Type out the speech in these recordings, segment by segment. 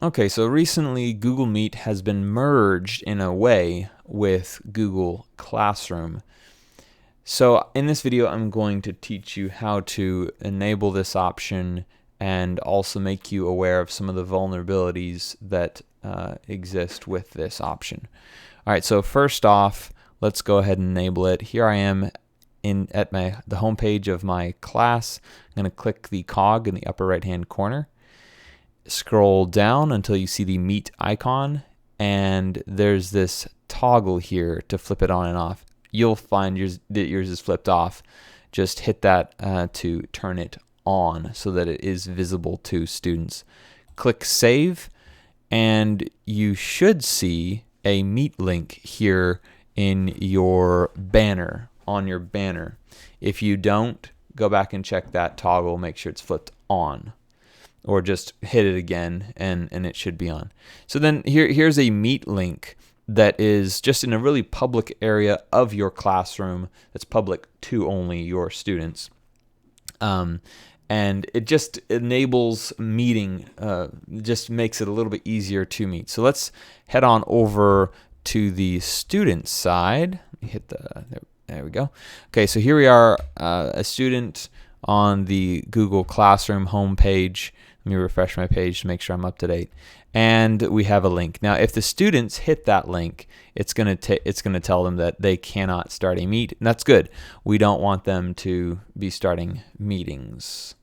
Okay, so recently Google Meet has been merged in a way with Google Classroom. So in this video, I'm going to teach you how to enable this option and also make you aware of some of the vulnerabilities that exist with this option. All right, so first off, let's go ahead and enable it. Here I am at the home page of my class. I'm going to click the cog in the upper right-hand corner. Scroll down until you see the Meet icon, and there's this toggle here to flip it on and off. You'll find that yours is flipped off. Just hit that to turn it on so that it is visible to students. Click Save, and you should see a Meet link here in your banner, on your banner. If you don't, go back and check that toggle, make sure it's flipped on. Or just hit it again and it should be on. So then here's a Meet link that is just in a really public area of your classroom that's public to only your students. And it just enables meeting, just makes it a little bit easier to meet. So let's head on over to the student side. Hit there we go. Okay, so here we are, a student on the Google Classroom homepage. Let me refresh my page to make sure I'm up to date. And we have a link. Now, if the students hit that link, it's going to tell them that they cannot start a meet, and that's good. We don't want them to be starting meetings.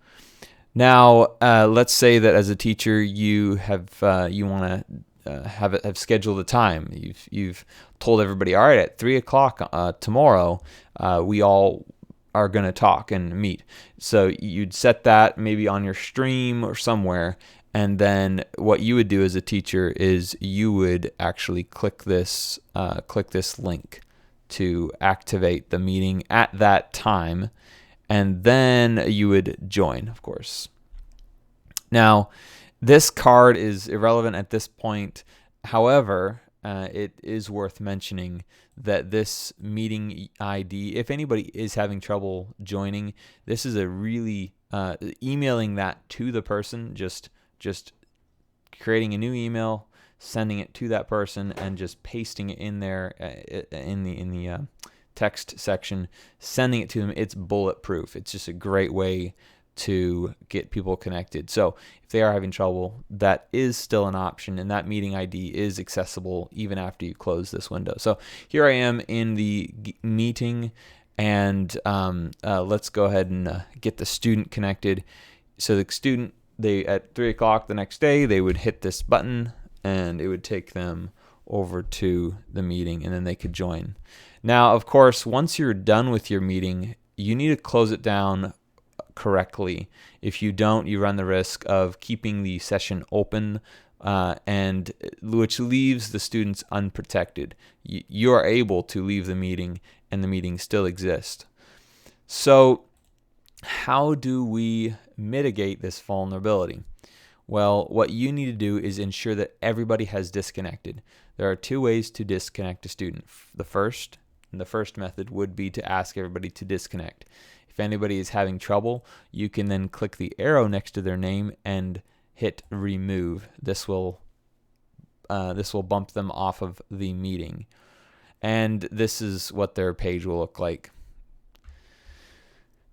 Now, let's say that as a teacher, you want to have scheduled a time. You've told everybody, all right, at 3 o'clock tomorrow, we all are going to talk and meet. So you'd set that maybe on your stream or somewhere, and then what you would do as a teacher is you would actually click this link to activate the meeting at that time, and then you would join, of course. Now, this card is irrelevant at this point. However, it is worth mentioning that this meeting ID, if anybody is having trouble joining, this is a really emailing that to the person, just creating a new email, sending it to that person, and just pasting it in there in the text section, sending it to them. It's bulletproof. It's just a great way to get people connected. So if they are having trouble, that is still an option, and that meeting ID is accessible even after you close this window. So here I am in the meeting, and let's go ahead and get the student connected. So the student, at 3 o'clock the next day, they would hit this button and it would take them over to the meeting, and then they could join. Now, of course, once you're done with your meeting, you need to close it down correctly. If you don't, you run the risk of keeping the session open, and which leaves the students unprotected. You are able to leave the meeting and the meeting still exists. So how do we mitigate this vulnerability? Well, what you need to do is ensure that everybody has disconnected. There are two ways to disconnect a student. The first method would be to ask everybody to disconnect. If anybody is having trouble, you can then click the arrow next to their name and hit remove. This will bump them off of the meeting. And this is what their page will look like.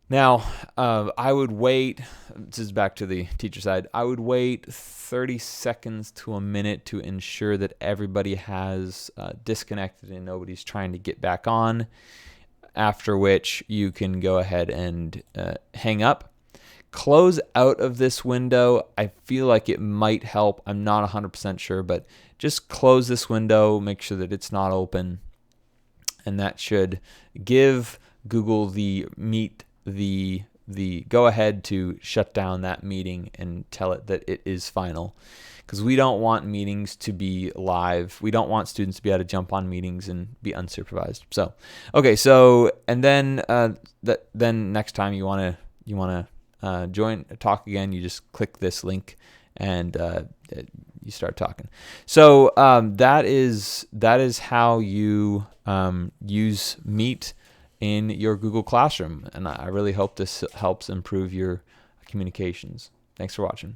Now, I would wait, this is back to the teacher side, I would wait 30 seconds to a minute to ensure that everybody has disconnected and nobody's trying to get back on, after which you can go ahead and hang up. Close out of this window. I feel like it might help. I'm not 100% sure, but just close this window, make sure that it's not open, and that should give Google the go ahead to shut down that meeting and tell it that it is final. Because we don't want meetings to be live. We don't want students to be able to jump on meetings and be unsupervised. So, okay, so and then then next time you want to join, talk again, you just click this link and you start talking. So that is how you use Meet in your Google Classroom, and I really hope this helps improve your communications. Thanks for watching.